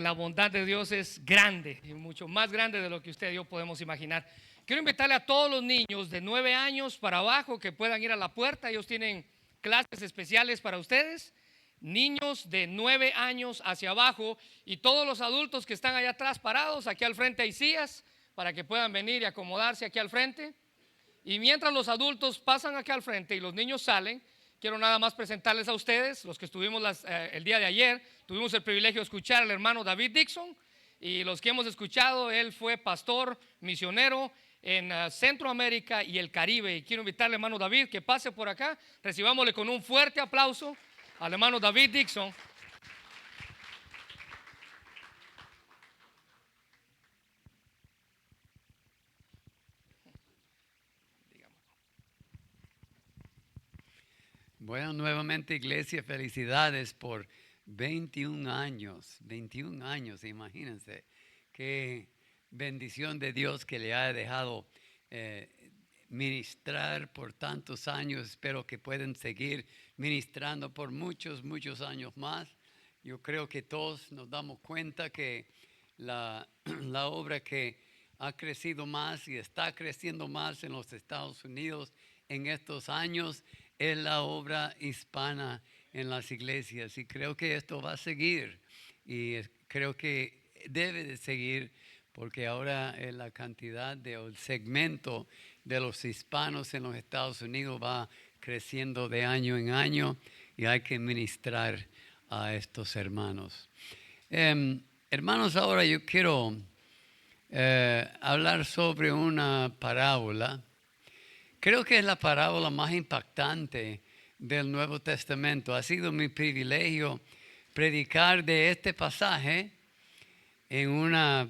La bondad de Dios es grande y mucho más grande de lo que usted y yo podemos imaginar. Quiero invitarle a todos los niños de 9 años para abajo que puedan ir a la puerta. Ellos tienen clases especiales para ustedes. Niños de 9 años hacia abajo y todos los adultos que están allá atrás parados. Aquí al frente hay sillas para que puedan venir y acomodarse aquí al frente. Y mientras los adultos pasan aquí al frente y los niños salen, quiero nada más presentarles a ustedes, los que estuvimos el día de ayer, tuvimos el privilegio de escuchar al hermano David Dixon, y los que hemos escuchado, él fue pastor misionero en Centroamérica y el Caribe. Y quiero invitarle al hermano David que pase por acá, recibámosle con un fuerte aplauso al hermano David Dixon. Bueno, nuevamente iglesia, felicidades por 21 años, imagínense, qué bendición de Dios que le haya dejado ministrar por tantos años. Espero que puedan seguir ministrando por muchos años más. Yo creo que todos nos damos cuenta que la obra que ha crecido más y está creciendo más en los Estados Unidos en estos años es la obra hispana en las iglesias, y creo que esto va a seguir, y creo que debe de seguir, porque ahora la cantidad el segmento de los hispanos en los Estados Unidos va creciendo de año en año, y hay que ministrar a estos hermanos. Hermanos, ahora yo quiero hablar sobre una parábola. Creo que es la parábola más impactante del Nuevo Testamento. Ha sido mi privilegio predicar de este pasaje en una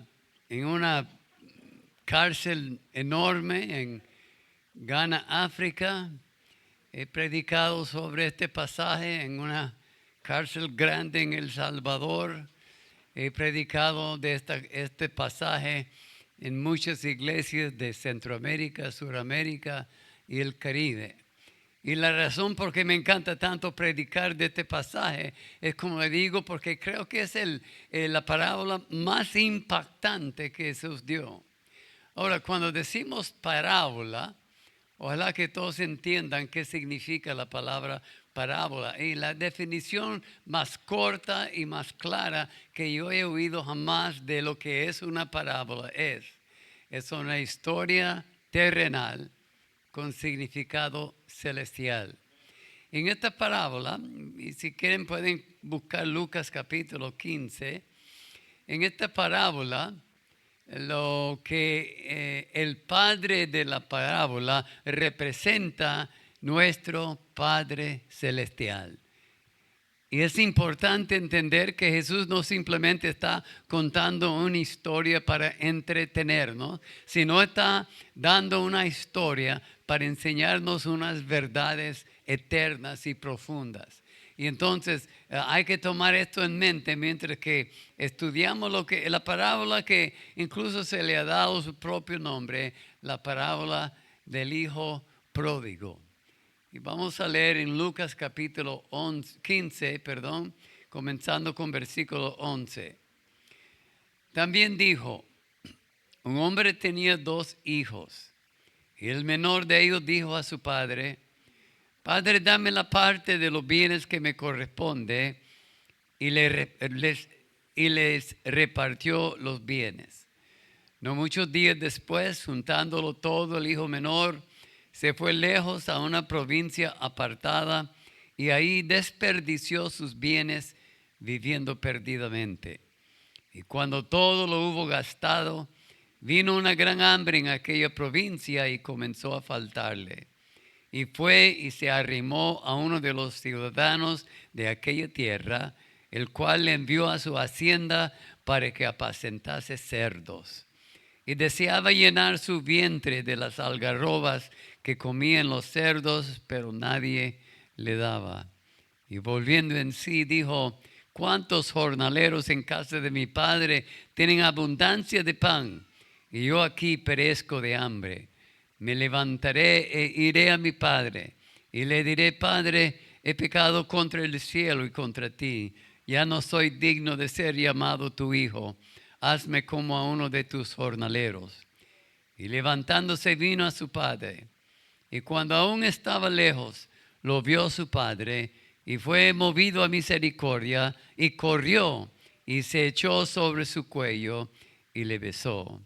cárcel enorme en Ghana, África. He predicado sobre este pasaje en una cárcel grande en El Salvador. He predicado de este pasaje en muchas iglesias de Centroamérica, Suramérica y el Caribe. Y la razón por qué me encanta tanto predicar de este pasaje es, como le digo, porque creo que es la parábola más impactante que Jesús dio. Ahora, cuando decimos parábola, ojalá que todos entiendan qué significa la palabra parábola. Y la definición más corta y más clara que yo he oído jamás de lo que es una parábola es una historia terrenal con significado celestial. En esta parábola, y si quieren pueden buscar Lucas capítulo 15, en esta parábola, lo que el padre de la parábola representa nuestro Padre Celestial. Y es importante entender que Jesús no simplemente está contando una historia para entretenernos, sino está dando una historia para enseñarnos unas verdades eternas y profundas. Y entonces hay que tomar esto en mente mientras que estudiamos la parábola que incluso se le ha dado su propio nombre, la parábola del hijo pródigo. Y vamos a leer en Lucas capítulo 15, comenzando con versículo 11. También dijo: un hombre tenía 2 hijos, y el menor de ellos dijo a su padre: Padre, dame la parte de los bienes que me corresponde, y les repartió los bienes. No muchos días después, juntándolo todo, el hijo menor se fue lejos a una provincia apartada y ahí desperdició sus bienes viviendo perdidamente. Y cuando todo lo hubo gastado, vino una gran hambre en aquella provincia y comenzó a faltarle. Y fue y se arrimó a uno de los ciudadanos de aquella tierra, el cual le envió a su hacienda para que apacentase cerdos. Y deseaba llenar su vientre de las algarrobas que comían los cerdos, pero nadie le daba. Y volviendo en sí, dijo: ¿cuántos jornaleros en casa de mi padre tienen abundancia de pan? Y yo aquí perezco de hambre. Me levantaré e iré a mi padre, y le diré: Padre, he pecado contra el cielo y contra ti. ya no soy digno de ser llamado tu hijo. Hazme como a uno de tus jornaleros. Y levantándose vino a su padre. Y cuando aún estaba lejos, lo vio su padre y fue movido a misericordia y corrió y se echó sobre su cuello y le besó.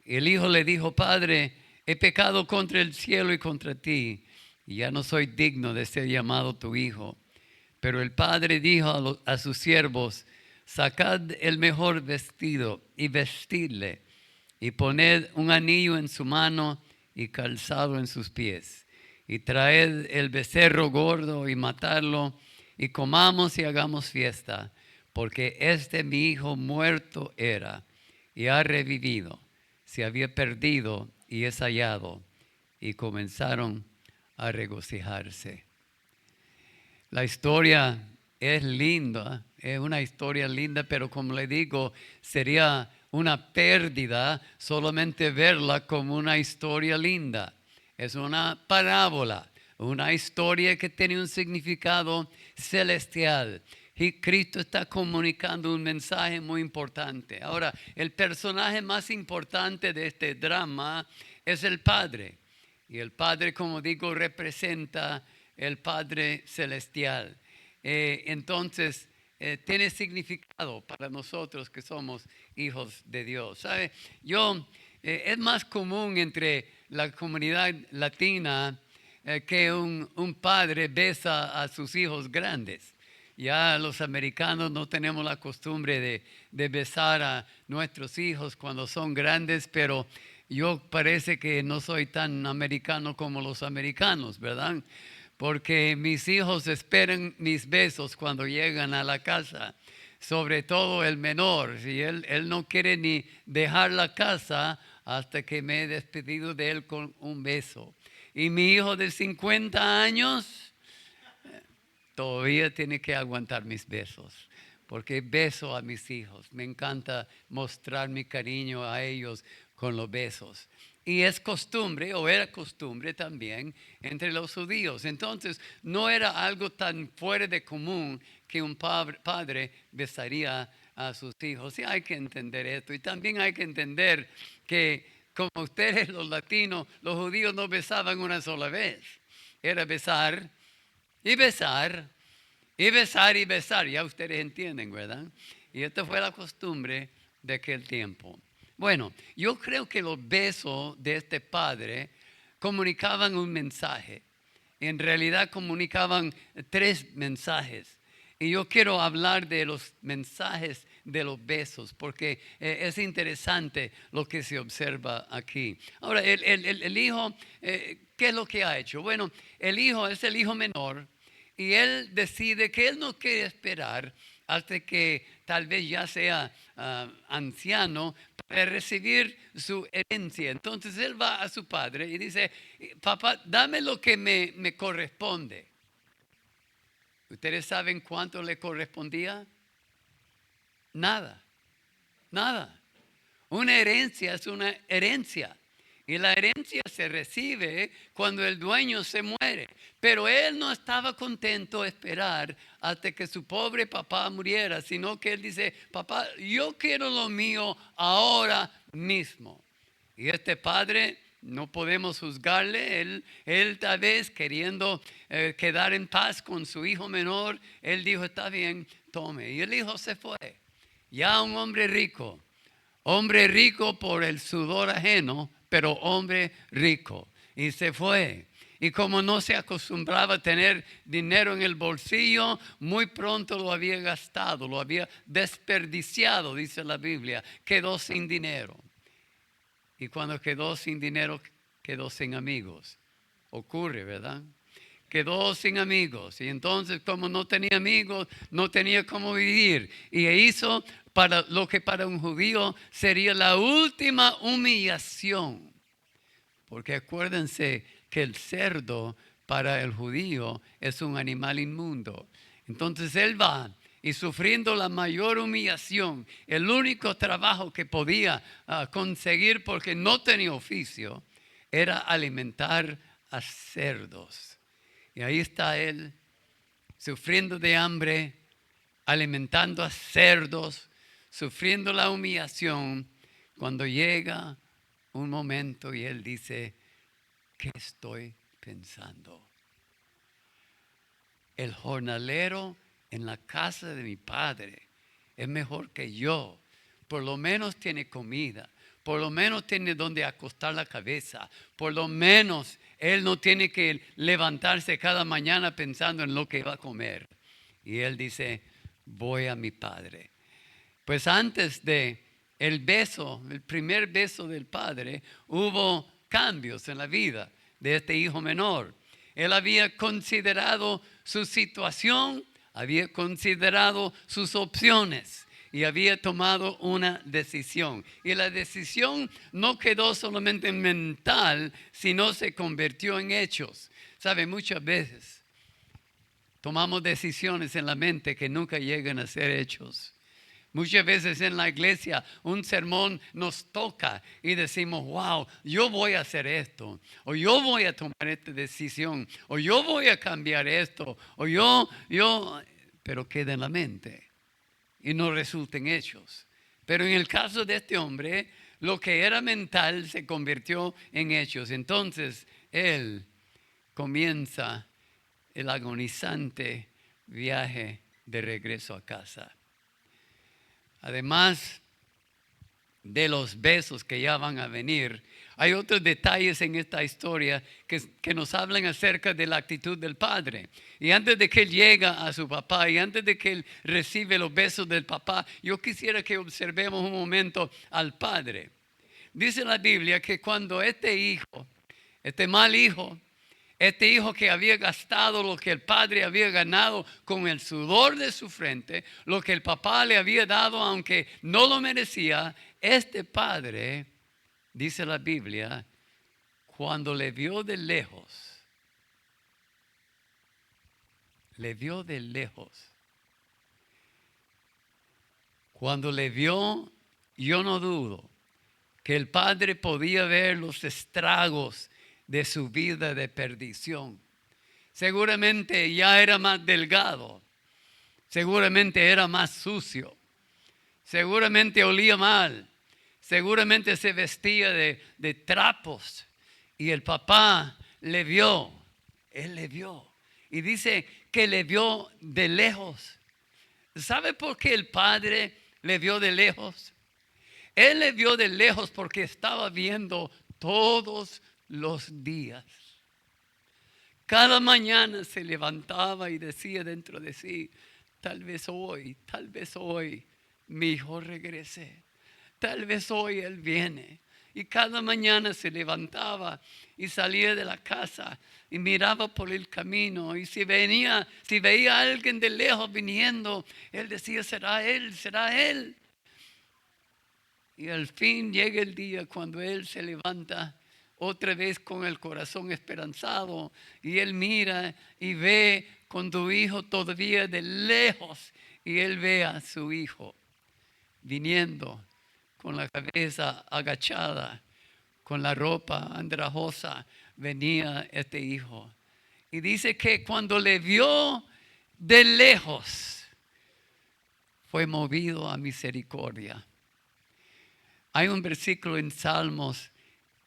El hijo le dijo: Padre, he pecado contra el cielo y contra ti, y ya no soy digno de ser llamado tu hijo. Pero el padre dijo a sus siervos: Sacad el mejor vestido y vestidle, y poned un anillo en su mano y calzado en sus pies. Y traed el becerro gordo y matadlo, y comamos y hagamos fiesta, porque mi hijo muerto era y ha revivido, se había perdido y es hallado. Y comenzaron a regocijarse. La historia es linda, es una historia linda, pero como le digo, sería una pérdida solamente verla como una historia linda. Es una parábola, una historia que tiene un significado celestial. Y Cristo está comunicando un mensaje muy importante. Ahora, el personaje más importante de este drama es el Padre. Y el Padre, como digo, representa el Padre Celestial. Entonces, tiene significado para nosotros que somos hijos de Dios. ¿Sabe? Es más común entre la comunidad latina que un padre besa a sus hijos grandes. Ya los americanos no tenemos la costumbre de besar a nuestros hijos cuando son grandes, pero yo parece que no soy tan americano como los americanos, ¿verdad? Porque mis hijos esperan mis besos cuando llegan a la casa, sobre todo el menor. Si él no quiere ni dejar la casa hasta que me he despedido de él con un beso. Y mi hijo de 50 años todavía tiene que aguantar mis besos, porque beso a mis hijos. Me encanta mostrar mi cariño a ellos con los besos. Y es costumbre, o era costumbre también, entre los judíos. Entonces, no era algo tan fuera de común que un padre besaría a sus hijos. Y hay que entender esto. Y también hay que entender que, como ustedes los latinos, los judíos no besaban una sola vez. Era besar y besar y besar y besar. Ya ustedes entienden, ¿verdad? Y esta fue la costumbre de aquel tiempo. Bueno, yo creo que los besos de este padre comunicaban un mensaje. En realidad comunicaban 3 mensajes. Y yo quiero hablar de los mensajes de los besos, porque es interesante lo que se observa aquí. Ahora, el hijo, ¿qué es lo que ha hecho? Bueno, el hijo es el hijo menor. Y él decide que él no quiere esperar hasta que tal vez ya sea anciano para recibir su herencia. Entonces él va a su padre y dice: papá, dame lo que me corresponde. ¿Ustedes saben cuánto le correspondía? Nada, nada. Una herencia es una herencia. Y la herencia se recibe cuando el dueño se muere. Pero él no estaba contento de esperar hasta que su pobre papá muriera, sino que él dice: papá, yo quiero lo mío ahora mismo. Y este padre, no podemos juzgarle. Él tal vez queriendo quedar en paz con su hijo menor, él dijo: está bien, tome. Y el hijo se fue. Ya un hombre rico por el sudor ajeno, pero hombre rico. Y se fue. Y como no se acostumbraba a tener dinero en el bolsillo, muy pronto lo había gastado, lo había desperdiciado, dice la Biblia. Quedó sin dinero. Y cuando quedó sin dinero, quedó sin amigos. Ocurre, ¿verdad? Quedó sin amigos. Y entonces, como no tenía amigos, no tenía cómo vivir. Y hizo para lo que para un judío sería la última humillación. Porque acuérdense que el cerdo para el judío es un animal inmundo. Entonces él va y, sufriendo la mayor humillación, el único trabajo que podía conseguir, porque no tenía oficio, era alimentar a cerdos. Y ahí está él, sufriendo de hambre, alimentando a cerdos, sufriendo la humillación, cuando llega un momento y él dice, ¿qué estoy pensando? El jornalero en la casa de mi padre es mejor que yo. Por lo menos tiene comida. Por lo menos tiene donde acostar la cabeza. Por lo menos él no tiene que levantarse cada mañana pensando en lo que va a comer. Y él dice, voy a mi padre. Pues antes de el beso, el primer beso del padre, hubo cambios en la vida de este hijo menor. Él había considerado su situación, había considerado sus opciones y había tomado una decisión. Y la decisión no quedó solamente mental, sino se convirtió en hechos. ¿Sabe? Muchas veces tomamos decisiones en la mente que nunca llegan a ser hechos. Muchas veces en la iglesia un sermón nos toca y decimos, wow, yo voy a hacer esto, o yo voy a tomar esta decisión, o yo voy a cambiar esto, o pero queda en la mente y no resulta en hechos. Pero en el caso de este hombre, lo que era mental se convirtió en hechos. Entonces él comienza el agonizante viaje de regreso a casa. Además de los besos que ya van a venir, hay otros detalles en esta historia que nos hablan acerca de la actitud del padre. Y antes de que él llega a su papá y antes de que él recibe los besos del papá, yo quisiera que observemos un momento al padre. Dice la Biblia que cuando este hijo, este mal hijo, este hijo que había gastado lo que el padre había ganado con el sudor de su frente, lo que el papá le había dado aunque no lo merecía, este padre, dice la Biblia, cuando le vio de lejos, cuando le vio, yo no dudo que el padre podía ver los estragos de su vida de perdición. Seguramente ya era más delgado, seguramente era más sucio, seguramente olía mal, seguramente se vestía de trapos. Y el papá le vio, él le vio. Y dice que le vio de lejos. ¿Sabe por qué el padre le vio de lejos? Él le vio de lejos porque estaba viendo todos los días. Cada mañana se levantaba y decía dentro de sí, tal vez hoy mi hijo regrese. Tal vez hoy él viene. Y cada mañana se levantaba y salía de la casa y miraba por el camino. Y si veía a alguien de lejos viniendo, él decía, será él, será él. Y al fin llega el día cuando él se levanta otra vez con el corazón esperanzado y él mira y ve con tu hijo todavía de lejos y él ve a su hijo viniendo con la cabeza agachada, con la ropa andrajosa, venía este hijo. Y dice que cuando le vio de lejos, fue movido a misericordia. Hay un versículo en Salmos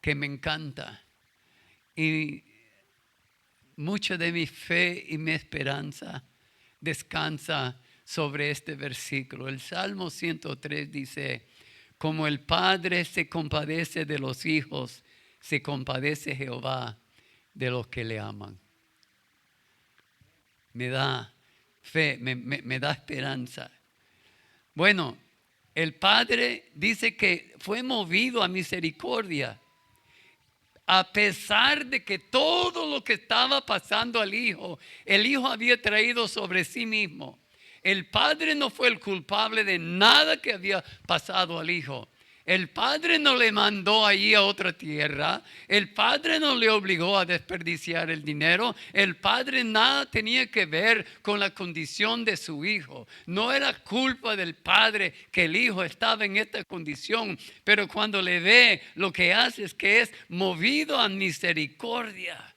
que me encanta y mucha de mi fe y mi esperanza descansa sobre este versículo. El Salmo 103 dice, como el Padre se compadece de los hijos, se compadece Jehová de los que le aman. Me da fe, me da esperanza. Bueno, el Padre dice que fue movido a misericordia. A pesar de que todo lo que estaba pasando al hijo, el hijo había traído sobre sí mismo. El padre no fue el culpable de nada que había pasado al hijo. El padre no le mandó allí a otra tierra. El padre no le obligó a desperdiciar el dinero. El padre nada tenía que ver con la condición de su hijo. No era culpa del padre que el hijo estaba en esta condición. Pero cuando le ve, lo que hace es que es movido a misericordia.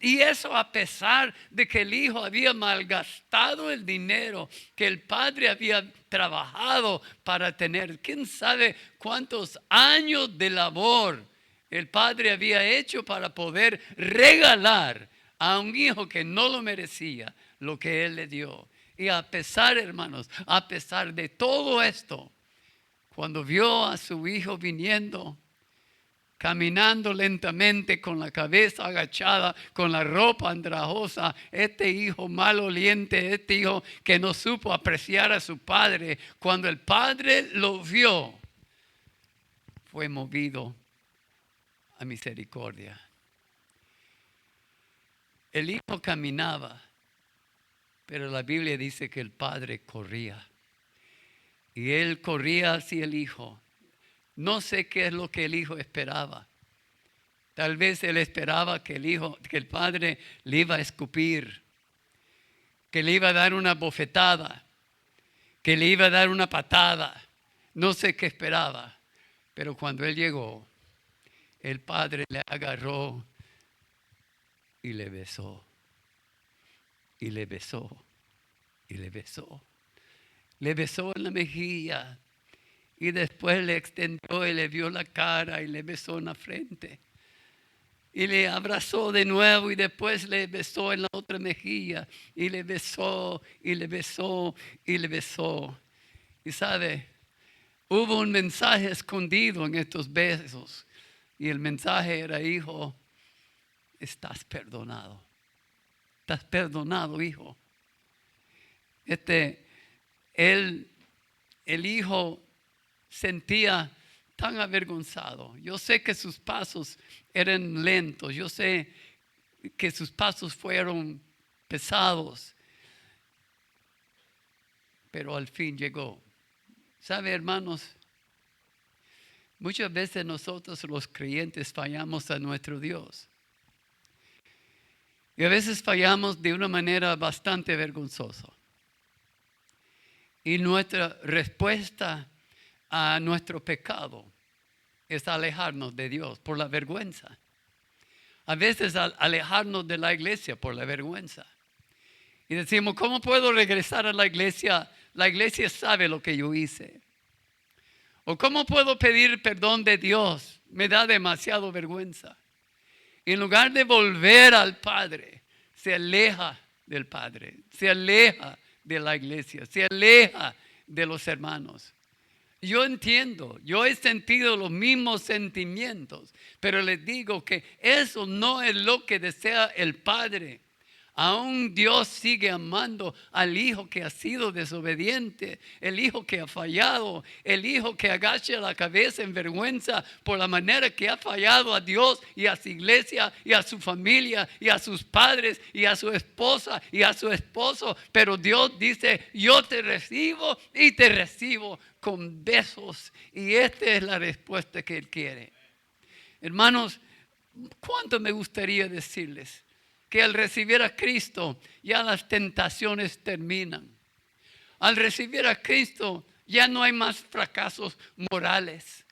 Y eso a pesar de que el hijo había malgastado el dinero que el padre había trabajado para tener. ¿Quién sabe cuántos años de labor el padre había hecho para poder regalar a un hijo que no lo merecía lo que él le dio? Y a pesar, hermanos, a pesar de todo esto, cuando vio a su hijo viniendo, caminando lentamente con la cabeza agachada, con la ropa andrajosa, este hijo maloliente, este hijo que no supo apreciar a su padre, cuando el padre lo vio, fue movido a misericordia. El hijo caminaba, pero la Biblia dice que el padre corría. Y él corría hacia el hijo. No sé qué es lo que el hijo esperaba. Tal vez él esperaba que el padre le iba a escupir, que le iba a dar una bofetada, que le iba a dar una patada. No sé qué esperaba. Pero cuando él llegó, el padre le agarró y le besó. Y le besó. Y le besó. Le besó en la mejilla. Y después le extendió y le vio la cara y le besó en la frente. Y le abrazó de nuevo y después le besó en la otra mejilla. Y le besó y le besó y le besó. Y sabe, hubo un mensaje escondido en estos besos. Y el mensaje era: hijo, estás perdonado. Estás perdonado, hijo. El hijo sentía tan avergonzado. Yo sé que sus pasos eran lentos. Yo sé que sus pasos fueron pesados. Pero al fin llegó. ¿Sabe, hermanos? Muchas veces nosotros los creyentes fallamos a nuestro Dios. Y a veces fallamos de una manera bastante vergonzosa. Y nuestra respuesta a nuestro pecado es alejarnos de Dios por la vergüenza. A veces alejarnos de la iglesia por la vergüenza. Y decimos: ¿cómo puedo regresar a la iglesia? La iglesia sabe lo que yo hice. ¿O cómo puedo pedir perdón de Dios? Me da demasiado vergüenza. Y en lugar de volver al Padre, se aleja del Padre, se aleja de la iglesia, se aleja de los hermanos. Yo entiendo, yo he sentido los mismos sentimientos, pero les digo que eso no es lo que desea el Padre. Aún Dios sigue amando al hijo que ha sido desobediente, el hijo que ha fallado, el hijo que agacha la cabeza en vergüenza por la manera que ha fallado a Dios y a su iglesia y a su familia y a sus padres y a su esposa y a su esposo. Pero Dios dice: yo te recibo y te recibo con besos. Y esta es la respuesta que Él quiere. Hermanos, ¿cuánto me gustaría decirles que al recibir a Cristo ya las tentaciones terminan? Al recibir a Cristo ya no hay más fracasos morales.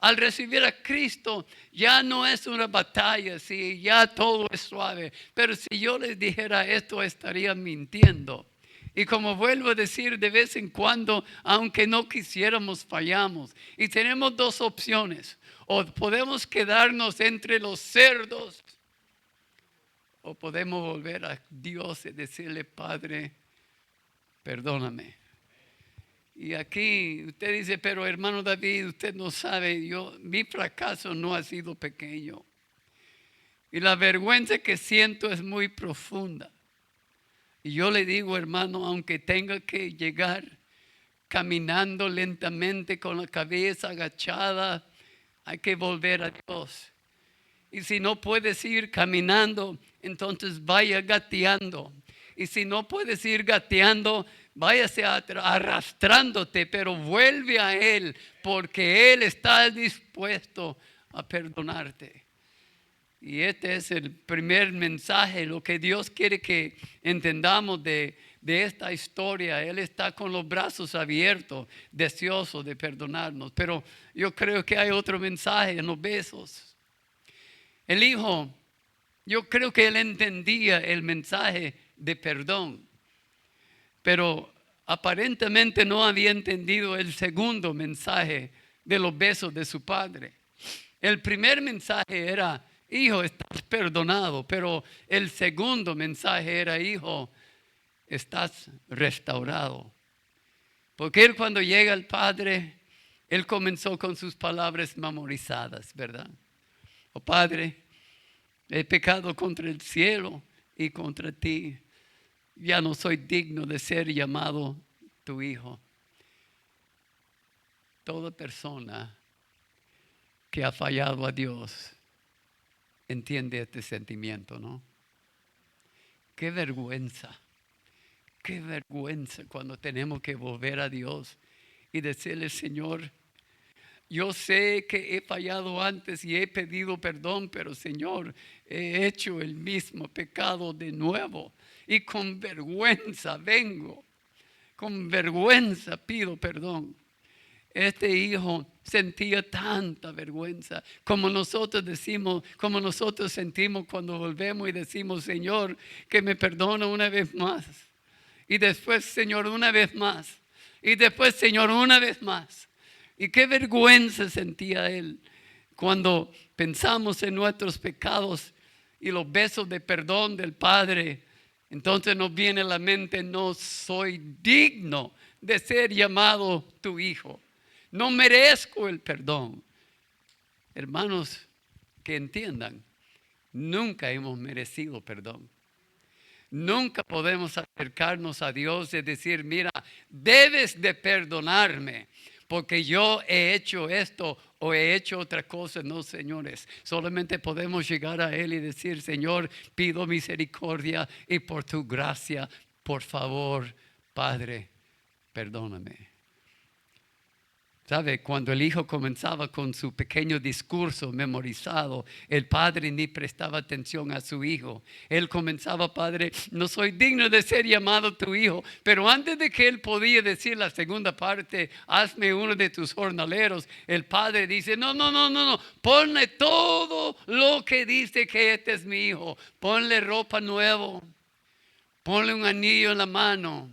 Al recibir a Cristo ya no es una batalla, sí, ya todo es suave. Pero si yo les dijera esto, estaría mintiendo. Y como vuelvo a decir, de vez en cuando, aunque no quisiéramos, fallamos. Y tenemos dos opciones: o podemos quedarnos entre los cerdos, o podemos volver a Dios y decirle: Padre, perdóname. Y aquí usted dice: pero hermano David, usted no sabe, mi fracaso no ha sido pequeño. Y la vergüenza que siento es muy profunda. Y yo le digo, hermano, aunque tenga que llegar caminando lentamente con la cabeza agachada, hay que volver a Dios. Y si no puedes ir caminando, entonces vaya gateando. Y si no puedes ir gateando, váyase arrastrándote, pero vuelve a Él, porque Él está dispuesto a perdonarte. Y este es el primer mensaje, lo que Dios quiere que entendamos de esta historia. Él está con los brazos abiertos, deseoso de perdonarnos. Pero yo creo que hay otro mensaje en los besos. El hijo Yo creo que él entendía el mensaje de perdón, pero aparentemente no había entendido el segundo mensaje de los besos de su padre. El primer mensaje era: hijo, estás perdonado. Pero el segundo mensaje era: hijo, estás restaurado. Porque él, cuando llega al Padre, él comenzó con sus palabras memorizadas, ¿verdad? Oh Padre, he pecado contra el cielo y contra ti. Ya no soy digno de ser llamado tu hijo. Toda persona que ha fallado a Dios entiende este sentimiento, ¿no? Qué vergüenza cuando tenemos que volver a Dios y decirle: Señor, yo sé que he fallado antes y he pedido perdón, pero Señor, he hecho el mismo pecado de nuevo y con vergüenza vengo, con vergüenza pido perdón. Este hijo sentía tanta vergüenza, como nosotros decimos, como nosotros sentimos cuando volvemos y decimos: Señor, que me perdona una vez más. Y después: Señor, una vez más. Y después: Señor, una vez más. Y qué vergüenza sentía él cuando pensamos en nuestros pecados y los besos de perdón del Padre. Entonces nos viene a la mente: no soy digno de ser llamado tu hijo. No merezco el perdón. Hermanos, que entiendan, nunca hemos merecido perdón. Nunca podemos acercarnos a Dios y decir: mira, debes de perdonarme porque yo he hecho esto o he hecho otra cosa. No, señores, solamente podemos llegar a Él y decir: Señor, pido misericordia y por tu gracia, por favor, Padre, perdóname. ¿Sabe? Cuando el hijo comenzaba con su pequeño discurso memorizado, el padre ni prestaba atención a su hijo. Él comenzaba: Padre, no soy digno de ser llamado tu hijo. Pero antes de que él podía decir la segunda parte: hazme uno de tus jornaleros, el padre dice: no. Ponle todo lo que dice que este es mi hijo. Ponle ropa nueva. Ponle un anillo en la mano.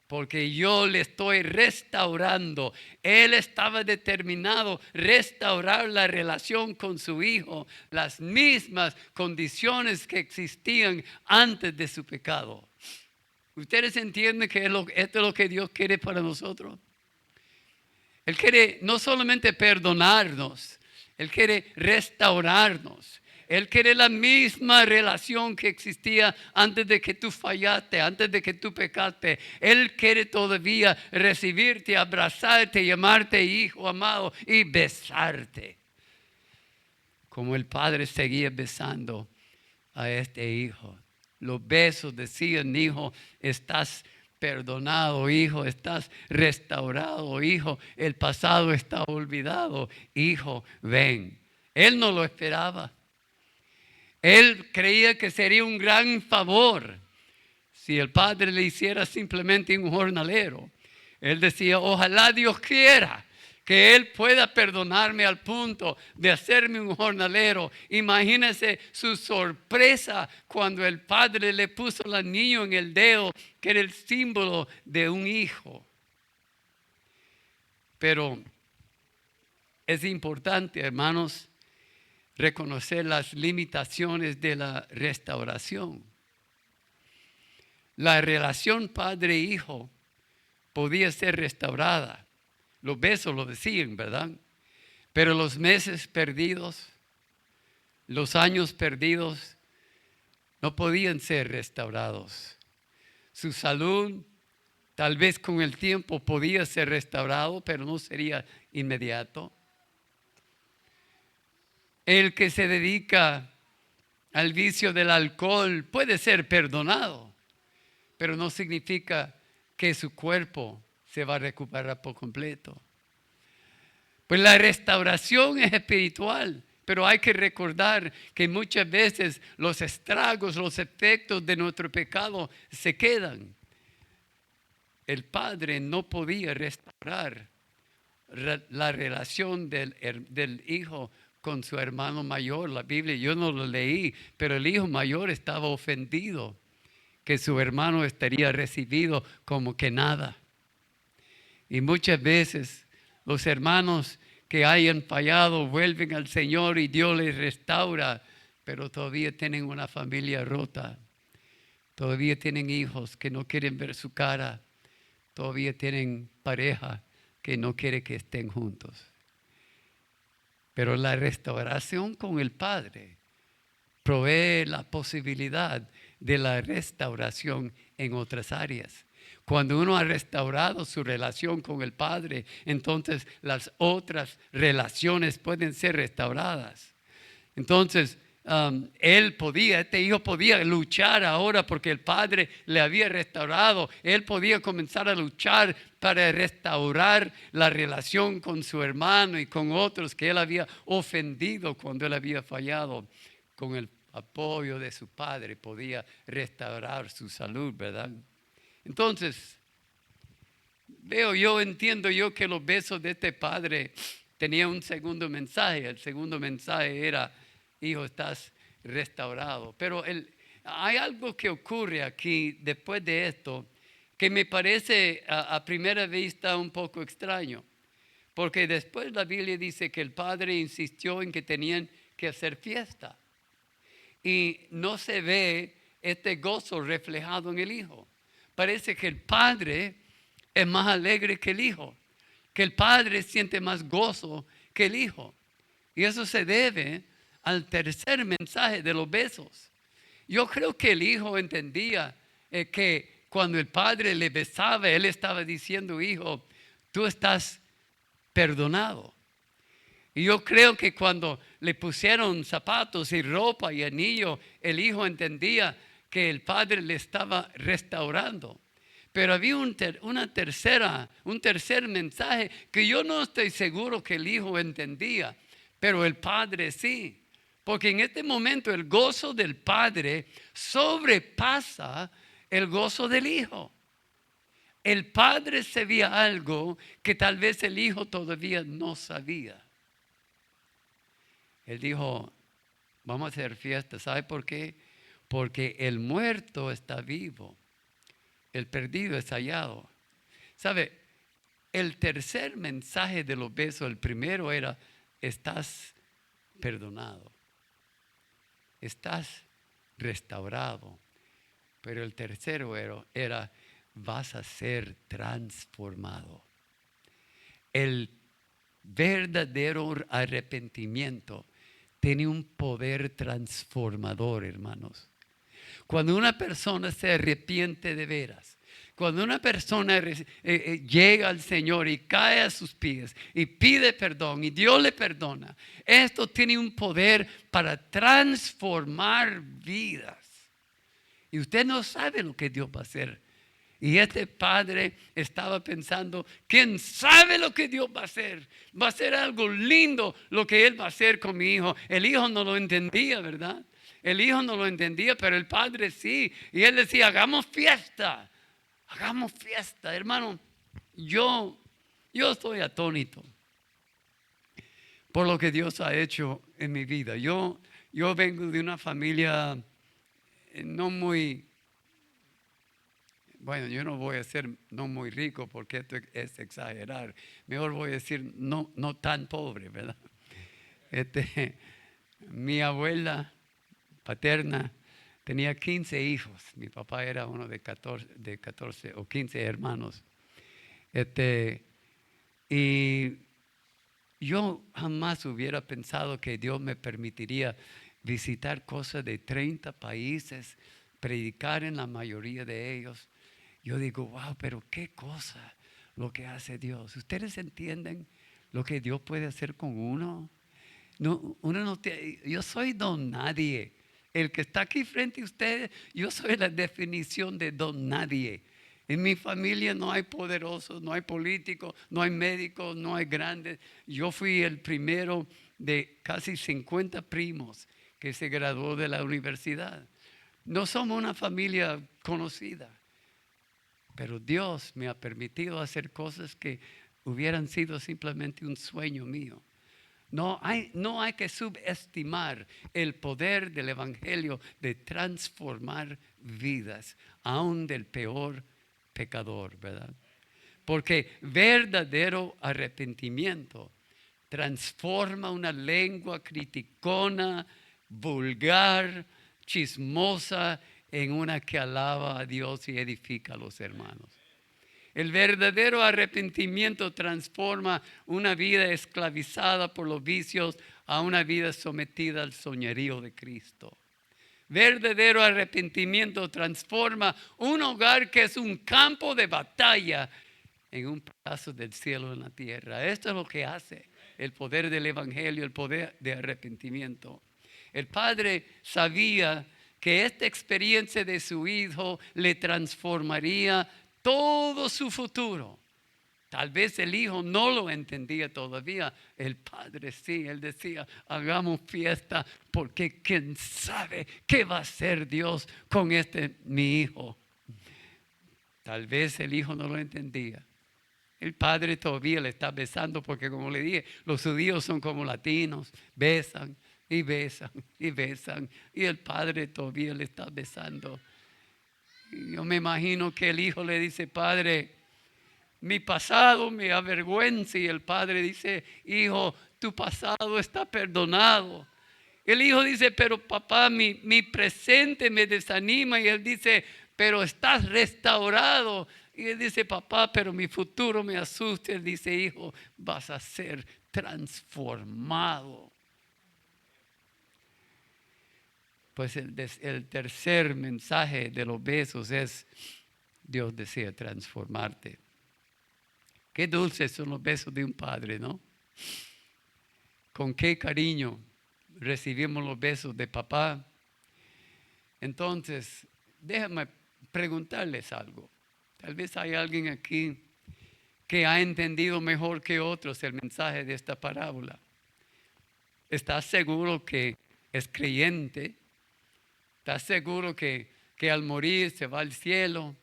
Porque yo le estoy restaurando. Él estaba determinado a restaurar la relación con su hijo, las mismas condiciones que existían antes de su pecado. ¿Ustedes entienden que esto es lo que Dios quiere para nosotros? Él quiere no solamente perdonarnos, Él quiere restaurarnos. Él quiere la misma relación que existía antes de que tú fallaste, antes de que tú pecaste. Él quiere todavía recibirte, abrazarte, llamarte hijo amado y besarte. Como el padre seguía besando a este hijo. Los besos decían: hijo, estás perdonado, hijo, estás restaurado, hijo, el pasado está olvidado, hijo, ven. Él no lo esperaba. Él creía que sería un gran favor si el padre le hiciera simplemente un jornalero. Él decía: ojalá Dios quiera que Él pueda perdonarme al punto de hacerme un jornalero. Imagínese su sorpresa cuando el padre le puso el anillo en el dedo, que era el símbolo de un hijo. Pero es importante, hermanos, reconocer las limitaciones de la restauración. La relación padre-hijo podía ser restaurada. Los besos lo decían, ¿verdad? Pero los meses perdidos, los años perdidos, no podían ser restaurados. Su salud, tal vez con el tiempo podía ser restaurado, pero no sería inmediato. El que se dedica al vicio del alcohol puede ser perdonado, pero no significa que su cuerpo se va a recuperar por completo. Pues la restauración es espiritual, pero hay que recordar que muchas veces los estragos, los efectos de nuestro pecado se quedan. El padre no podía restaurar la relación del hijo con su hermano mayor. La Biblia yo no lo leí, pero el hijo mayor estaba ofendido que su hermano estaría recibido como que nada. Y muchas veces los hermanos que hayan fallado vuelven al Señor y Dios les restaura, pero todavía tienen una familia rota. Todavía tienen hijos que no quieren ver su cara. Todavía tienen pareja que no quiere que estén juntos. Pero la restauración con el Padre provee la posibilidad de la restauración en otras áreas. Cuando uno ha restaurado su relación con el Padre, entonces las otras relaciones pueden ser restauradas. Entonces, este hijo podía luchar ahora porque el padre le había restaurado. Él podía comenzar a luchar para restaurar la relación con su hermano y con otros que él había ofendido cuando él había fallado. Con el apoyo de su padre podía restaurar su salud, ¿verdad? Entonces, entiendo yo que los besos de este padre tenían un segundo mensaje. El segundo mensaje era: hijo, estás restaurado. Pero hay algo que ocurre aquí después de esto que me parece a primera vista un poco extraño. Porque después la Biblia dice que el padre insistió en que tenían que hacer fiesta. Y no se ve este gozo reflejado en el hijo. Parece que el padre es más alegre que el hijo. Que el padre siente más gozo que el hijo. Y eso se debe al tercer mensaje de los besos. Yo creo que el hijo entendía que cuando el padre le besaba, él estaba diciendo: hijo, tú estás perdonado. Y yo creo que cuando le pusieron zapatos y ropa y anillo, el hijo entendía que el padre le estaba restaurando. Pero había un tercer mensaje que yo no estoy seguro que el hijo entendía, pero el padre sí. Porque en este momento el gozo del padre sobrepasa el gozo del hijo. El padre sabía algo que tal vez el hijo todavía no sabía. Él dijo: vamos a hacer fiesta. ¿Sabe por qué? Porque el muerto está vivo. El perdido es hallado. ¿Sabe? El tercer mensaje de los besos, el primero era: estás perdonado. Estás restaurado. Pero el tercero era: vas a ser transformado. El verdadero arrepentimiento tiene un poder transformador, hermanos. Cuando una persona se arrepiente de veras, cuando una persona llega al Señor y cae a sus pies y pide perdón y Dios le perdona, esto tiene un poder para transformar vidas. Y usted no sabe lo que Dios va a hacer. Y este padre estaba pensando: ¿quién sabe lo que Dios va a hacer? Va a ser algo lindo lo que Él va a hacer con mi hijo. El hijo no lo entendía, ¿verdad? El hijo no lo entendía, pero el padre sí. Y él decía: hagamos fiesta. Hagamos fiesta, hermano. Yo estoy atónito por lo que Dios ha hecho en mi vida. Yo vengo de una familia no muy... Bueno, yo no voy a ser no muy rico porque esto es exagerar. Mejor voy a decir no tan pobre, ¿verdad? Mi abuela paterna tenía 15 hijos. Mi papá era uno de 14 o 15 hermanos. Y yo jamás hubiera pensado que Dios me permitiría visitar cosas de 30 países, predicar en la mayoría de ellos. Yo digo: wow, pero qué cosa lo que hace Dios. ¿Ustedes entienden lo que Dios puede hacer con uno? No, yo soy don nadie. El que está aquí frente a ustedes, yo soy la definición de don nadie. En mi familia no hay poderosos, no hay políticos, no hay médicos, no hay grandes. Yo fui el primero de casi 50 primos que se graduó de la universidad. No somos una familia conocida. Pero Dios me ha permitido hacer cosas que hubieran sido simplemente un sueño mío. No hay que subestimar el poder del Evangelio de transformar vidas, aun del peor pecador, ¿verdad? Porque verdadero arrepentimiento transforma una lengua criticona, vulgar, chismosa, en una que alaba a Dios y edifica a los hermanos. El verdadero arrepentimiento transforma una vida esclavizada por los vicios a una vida sometida al señorío de Cristo. Verdadero arrepentimiento transforma un hogar que es un campo de batalla en un pedazo del cielo en la tierra. Esto es lo que hace el poder del Evangelio, el poder de arrepentimiento. El padre sabía que esta experiencia de su hijo le transformaría todo su futuro. Tal vez el hijo no lo entendía todavía. El padre sí, él decía, hagamos fiesta porque quién sabe qué va a hacer Dios con mi hijo. Tal vez el hijo no lo entendía. El padre todavía le está besando porque, como le dije, los judíos son como latinos, besan y besan y besan. Y el padre todavía le está besando. Y yo me imagino que el hijo le dice, padre, mi pasado me avergüenza. Y el padre dice, hijo, tu pasado está perdonado. El hijo dice, pero papá, mi presente me desanima. Y él dice, pero estás restaurado. Y él dice, papá, pero mi futuro me asusta. Él dice, hijo, vas a ser transformado. Pues el tercer mensaje de los besos es, Dios desea transformarte. Qué dulces son los besos de un padre, ¿no? Con qué cariño recibimos los besos de papá. Entonces, déjame preguntarles algo. Tal vez hay alguien aquí que ha entendido mejor que otros el mensaje de esta parábola. ¿Estás seguro que es creyente? ¿Estás seguro que al morir se va al cielo?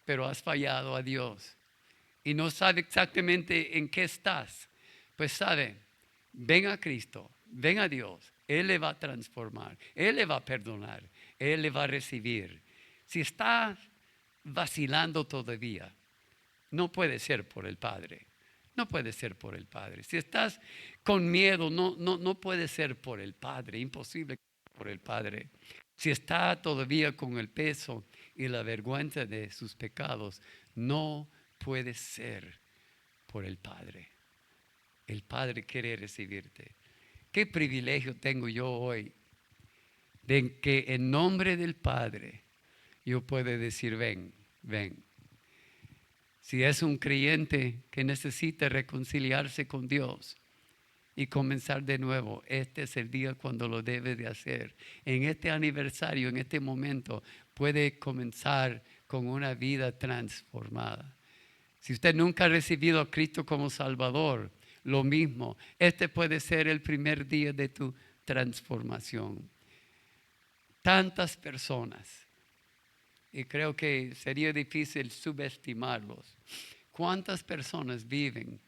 Pero has fallado a Dios y no sabe exactamente en qué estás. Pues sabe, ven a Cristo, ven a Dios. Él le va a transformar, Él le va a perdonar, Él le va a recibir. Si estás vacilando todavía, no puede ser por el Padre. No puede ser por el Padre. Si estás con miedo, no puede ser por el Padre. Imposible por el Padre. Si está todavía con el peso y la vergüenza de sus pecados, no puede ser por el Padre. El Padre quiere recibirte. ¿Qué privilegio tengo yo hoy de que en nombre del Padre yo puedo decir, ven, ven? Si es un creyente que necesita reconciliarse con Dios y comenzar de nuevo, este es el día cuando lo debe de hacer. En este aniversario, en este momento, puede comenzar con una vida transformada. Si usted nunca ha recibido a Cristo como Salvador, lo mismo. Este puede ser el primer día de tu transformación. Tantas personas, y creo que sería difícil subestimarlos. ¿Cuántas personas viven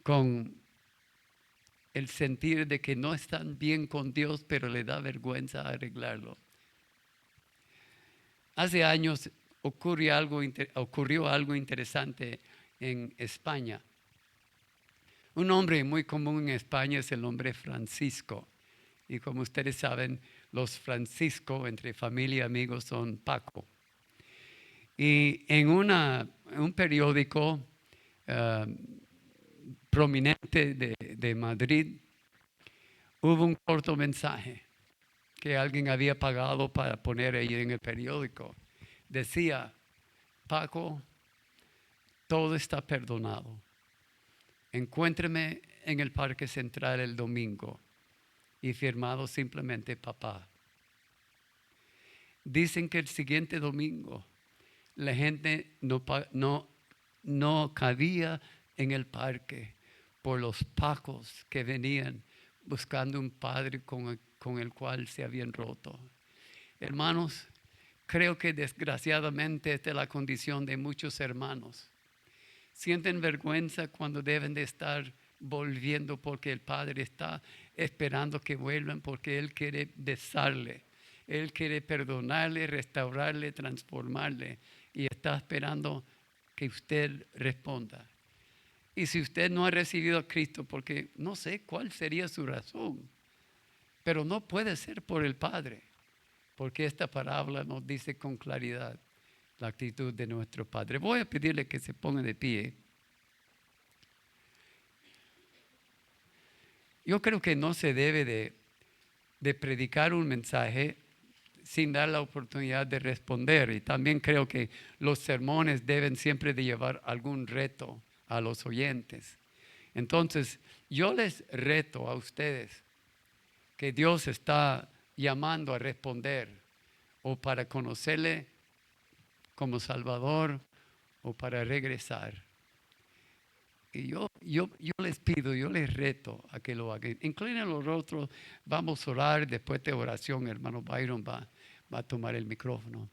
con el sentir de que no están bien con Dios, pero le da vergüenza arreglarlo? Hace años ocurrió algo interesante en España. Un nombre muy común en España es el nombre Francisco. Y como ustedes saben, los Francisco, entre familia y amigos, son Paco. Y en un periódico prominente de Madrid, hubo un corto mensaje que alguien había pagado para poner ahí en el periódico. Decía, Paco, todo está perdonado. Encuéntreme en el Parque Central el domingo. Y firmado simplemente papá. Dicen que el siguiente domingo la gente no cabía en el parque por los pacos que venían buscando un padre con el cual se habían roto. Hermanos, creo que desgraciadamente esta es la condición de muchos hermanos. Sienten vergüenza cuando deben de estar volviendo porque el Padre está esperando que vuelvan, porque Él quiere besarle. Él quiere perdonarle, restaurarle, transformarle, y está esperando que usted responda. Y si usted no ha recibido a Cristo, porque no sé cuál sería su razón, pero no puede ser por el Padre, porque esta parábola nos dice con claridad la actitud de nuestro Padre. Voy a pedirle que se ponga de pie. Yo creo que no se debe de predicar un mensaje sin dar la oportunidad de responder. Y también creo que los sermones deben siempre de llevar algún reto a los oyentes. Entonces, yo les reto a ustedes que Dios está llamando a responder, o para conocerle como Salvador, o para regresar. Y yo les pido, yo les reto a que lo hagan. Inclinen los rostros, vamos a orar. Después de oración, hermano Byron va a tomar el micrófono.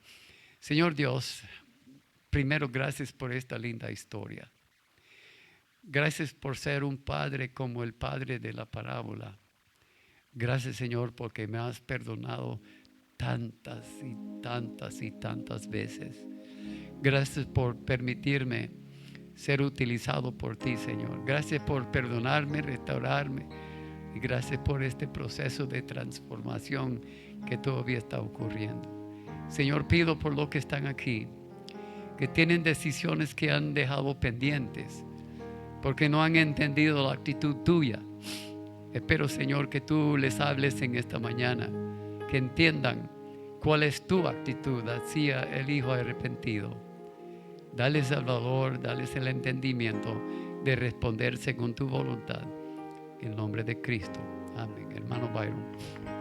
Señor Dios, primero gracias por esta linda historia. Gracias por ser un padre como el padre de la parábola. Gracias, Señor, porque me has perdonado tantas y tantas y tantas veces. Gracias por permitirme ser utilizado por ti, Señor. Gracias por perdonarme, restaurarme, y gracias por este proceso de transformación que todavía está ocurriendo. Señor, pido por los que están aquí, que tienen decisiones que han dejado pendientes porque no han entendido la actitud tuya. Espero, Señor, que tú les hables en esta mañana, que entiendan cuál es tu actitud hacia el hijo arrepentido. Dales el valor, dales el entendimiento de responder según tu voluntad. En nombre de Cristo. Amén. Hermano Byron.